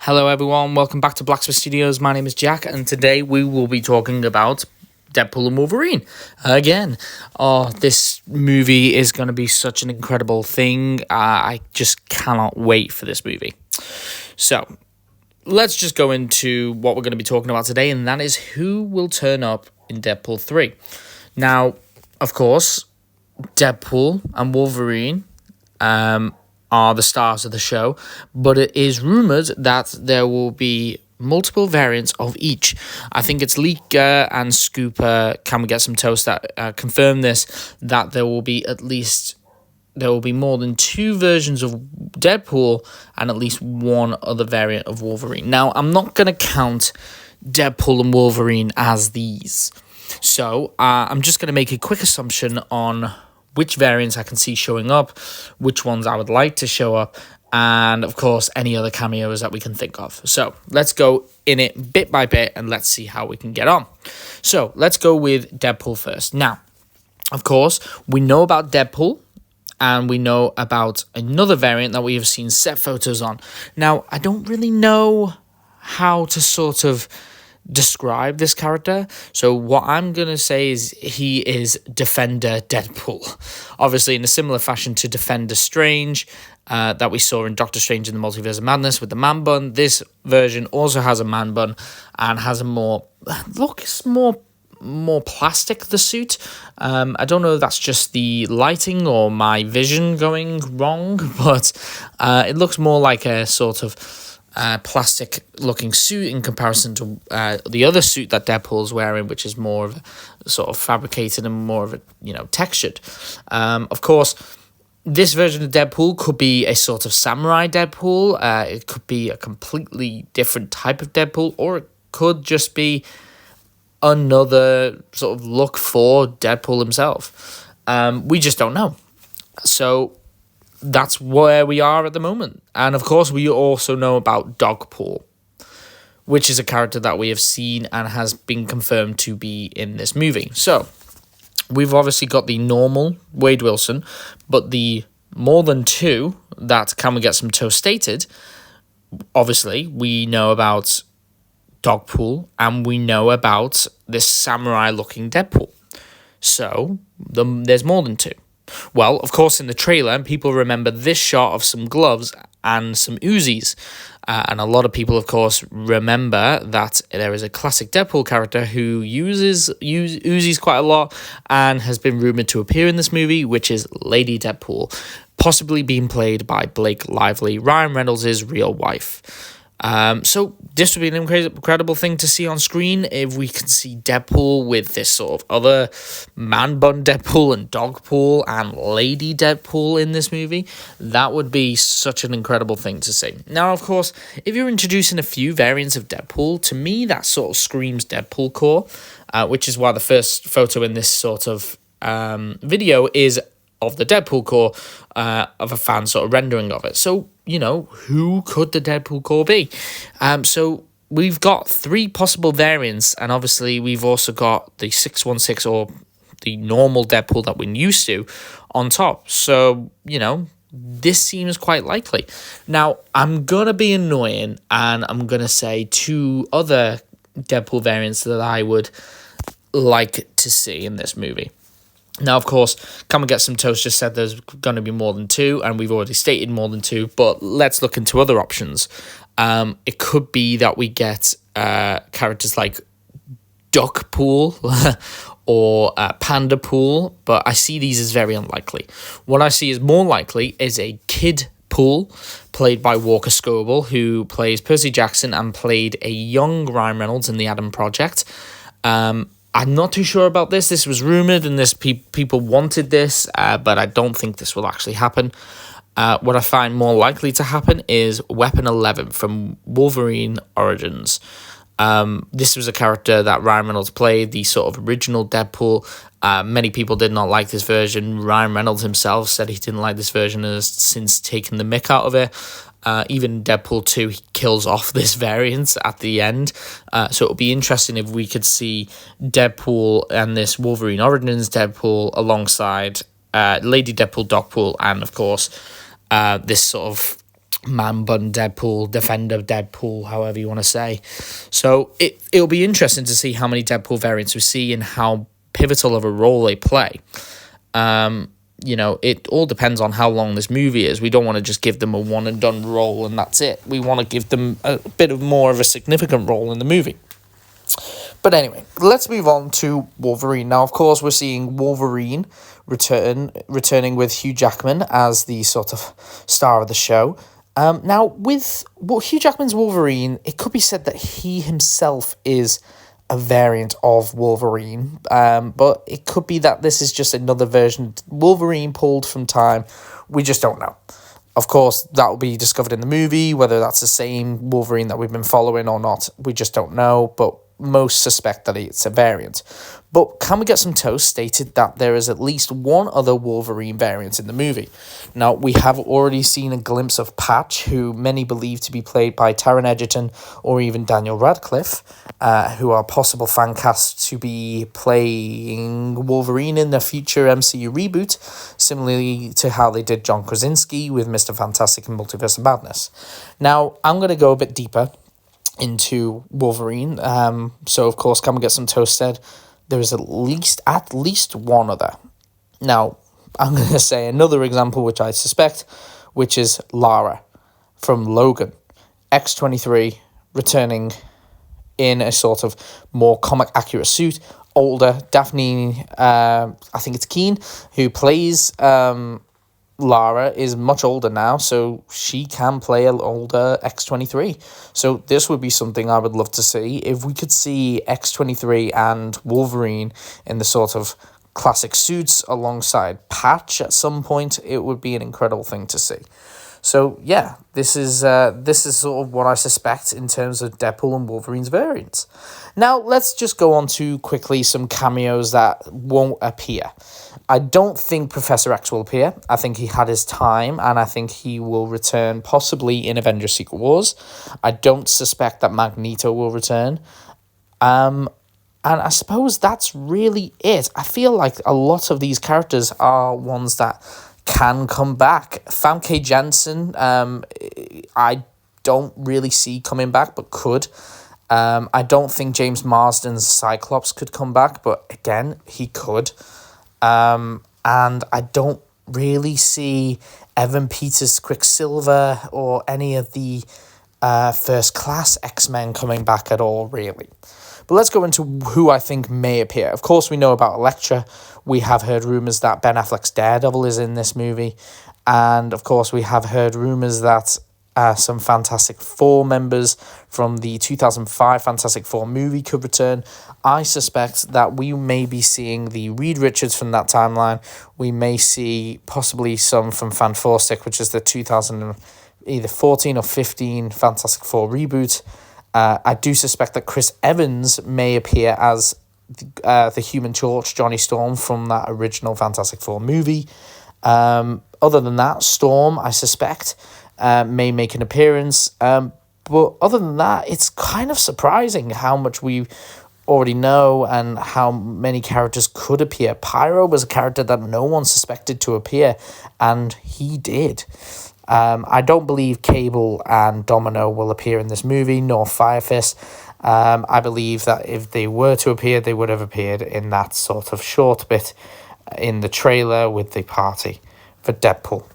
Hello everyone, welcome back to Blacksmith Studios. My name is Jack, and today we will be talking about Deadpool and Wolverine again. Oh, this movie is going to be such an incredible thing. I just cannot wait for this movie. So, let's just go into what we're going to be talking about today, and that is who will turn up in Deadpool 3. Now, of course, Deadpool and Wolverine are the stars of the show, but it is rumoured that there will be multiple variants of each. I think it's Leaker and Scooper, Can We Get Some Toast, that confirm this, that there will be more than 2 versions of Deadpool and at least one other variant of Wolverine. Now, I'm not going to count Deadpool and Wolverine as these. So, I'm just going to make a quick assumption on which variants I can see showing up, which ones I would like to show up, and of course, any other cameos that we can think of. So let's go in it bit by bit and let's see how we can get on. So let's go with Deadpool first. Now, of course, we know about Deadpool, and we know about another variant that we have seen set photos on. Now, I don't really know how to sort of describe this character, so what I'm gonna say is he is Defender Deadpool, obviously in a similar fashion to Defender Strange that we saw in Doctor Strange in the Multiverse of Madness with the man bun. This version also has a man bun and has a more plastic, the suit. I don't know if that's just the lighting or my vision going wrong, but it looks more like a sort of plastic looking suit in comparison to the other suit that Deadpool's wearing, which is more of a sort of fabricated and more of a textured. Of course, this version of Deadpool could be a sort of samurai Deadpool. It could be a completely different type of Deadpool, or it could just be another sort of look for Deadpool himself. We just don't know. So that's where we are at the moment. And of course, we also know about Dogpool, which is a character that we have seen and has been confirmed to be in this movie. So we've obviously got the normal Wade Wilson, but the more than 2 that Can We Get Some Toast stated, obviously we know about Dogpool and we know about this samurai-looking Deadpool. So there's more than 2. Well, of course, in the trailer, people remember this shot of some gloves and some Uzis. And a lot of people, of course, remember that there is a classic Deadpool character who uses Uzis quite a lot and has been rumoured to appear in this movie, which is Lady Deadpool, possibly being played by Blake Lively, Ryan Reynolds' real wife. So this would be an incredible thing to see on screen if we can see Deadpool with this sort of other man bun Deadpool and Dogpool and Lady Deadpool in this movie. That would be such an incredible thing to see. Now, of course, if you're introducing a few variants of Deadpool, to me that sort of screams Deadpool core, which is why the first photo in this sort of video is of the Deadpool core, of a fan sort of rendering of it. So, who could the Deadpool core be? So we've got 3 possible variants, and obviously we've also got the 616 or the normal Deadpool that we're used to on top. So, this seems quite likely. Now, I'm going to be annoying, and I'm going to say 2 other Deadpool variants that I would like to see in this movie. Now, of course, Can We Get Some Toast just said there's going to be more than 2, and we've already stated more than 2, but let's look into other options. It could be that we get characters like Duckpool or Pandapool, but I see these as very unlikely. What I see as more likely is a Kid Pool, played by Walker Scobell, who plays Percy Jackson and played a young Ryan Reynolds in The Adam Project. I'm not too sure about this. This was rumoured and people wanted this, but I don't think this will actually happen. What I find more likely to happen is Weapon 11 from Wolverine Origins. This was a character that Ryan Reynolds played, the sort of original Deadpool. Many people did not like this version. Ryan Reynolds himself said he didn't like this version and has since taken the mick out of it. Even Deadpool 2, he kills off this variant at the end. So it would be interesting if we could see Deadpool and this Wolverine Origins Deadpool alongside Lady Deadpool, Dogpool, and of course this sort of man bun Deadpool, defender Deadpool, however you want to say. So it'll be interesting to see how many Deadpool variants we see and how pivotal of a role they play. It all depends on how long this movie is. We don't want to just give them a one and done role and that's it. We want to give them a bit of more of a significant role in the movie. But anyway, let's move on to Wolverine. Now, of course, we're seeing Wolverine returning with Hugh Jackman as the sort of star of the show. Now, with Hugh Jackman's Wolverine, it could be said that he himself is a variant of Wolverine, but it could be that this is just another version Wolverine pulled from time. We just don't know. Of course, that will be discovered in the movie, whether that's the same Wolverine that we've been following or not. We just don't know, but most suspect that it's a variant. But can we get some toast stated that there is at least one other Wolverine variant in the movie? Now, we have already seen a glimpse of Patch, who many believe to be played by Taron Egerton or even Daniel Radcliffe, who are possible fan casts to be playing Wolverine in the future MCU reboot, similarly to how they did John Krasinski with Mr. Fantastic and Multiverse of Madness. Now, I'm going to go a bit deeper into Wolverine. So, of course, can we get some toast said? There is at least one other. Now, I'm going to say another example, which I suspect, which is Lara from Logan. X-23 returning in a sort of more comic-accurate suit. Older, Daphne, I think it's Keane, who plays Lara, is much older now, so she can play an older X-23. So this would be something I would love to see. If we could see X-23 and Wolverine in the sort of classic suits alongside Patch at some point, it would be an incredible thing to see. So yeah, this is sort of what I suspect in terms of Deadpool and Wolverine's variants. Now let's just go on to quickly some cameos that won't appear. I don't think Professor X will appear. I think he had his time, and I think he will return possibly in Avengers Secret Wars. I don't suspect that Magneto will return. And I suppose that's really it. I feel like a lot of these characters are ones that can come back. Famke Janssen, I don't really see coming back, but could. I don't think James Marsden's Cyclops could come back, but again, he could. And I don't really see Evan Peters' Quicksilver or any of the First Class X-Men coming back at all, really. But let's go into who I think may appear. Of course, we know about Elektra. We have heard rumours that Ben Affleck's Daredevil is in this movie. And, of course, we have heard rumours that some Fantastic Four members from the 2005 Fantastic Four movie could return. I suspect that we may be seeing the Reed Richards from that timeline. We may see possibly some from Fantastic, which is the 2014 or 15 Fantastic Four reboot. I do suspect that Chris Evans may appear as the Human Torch, Johnny Storm, from that original Fantastic Four movie. Other than that, Storm, I suspect, may make an appearance. But other than that, it's kind of surprising how much we already know and how many characters could appear. Pyro was a character that no one suspected to appear, and he did. I don't believe Cable and Domino will appear in this movie, nor Firefist. I believe that if they were to appear, they would have appeared in that sort of short bit in the trailer with the party for Deadpool.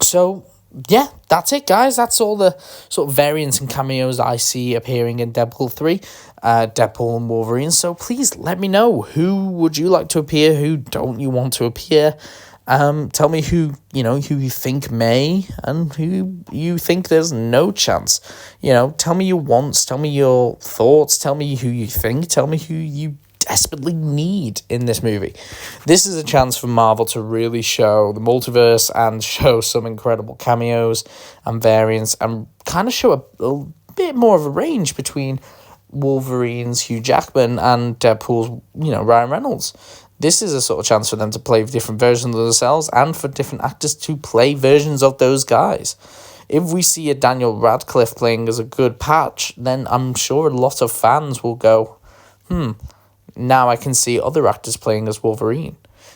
So, yeah, that's it, guys. That's all the sort of variants and cameos I see appearing in Deadpool 3, Deadpool and Wolverine. So please let me know, who would you like to appear, who don't you want to appear? Tell me who you think may and who you think there's no chance. Tell me your wants, tell me your thoughts, tell me who you think, tell me who you desperately need in this movie. This is a chance for Marvel to really show the multiverse and show some incredible cameos and variants and kind of show a bit more of a range between Wolverine's Hugh Jackman and Deadpool's, Ryan Reynolds. This is a sort of chance for them to play different versions of themselves and for different actors to play versions of those guys. If we see a Daniel Radcliffe playing as a good Patch, then I'm sure a lot of fans will go, now I can see other actors playing as Wolverine.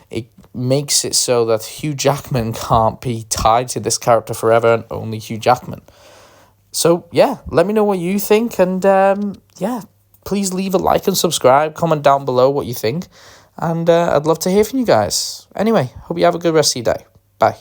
it makes it so that Hugh Jackman can't be tied to this character forever and only Hugh Jackman. So, yeah, let me know what you think, and, yeah, please leave a like and subscribe, comment down below what you think, and I'd love to hear from you guys. Anyway, hope you have a good rest of your day. Bye.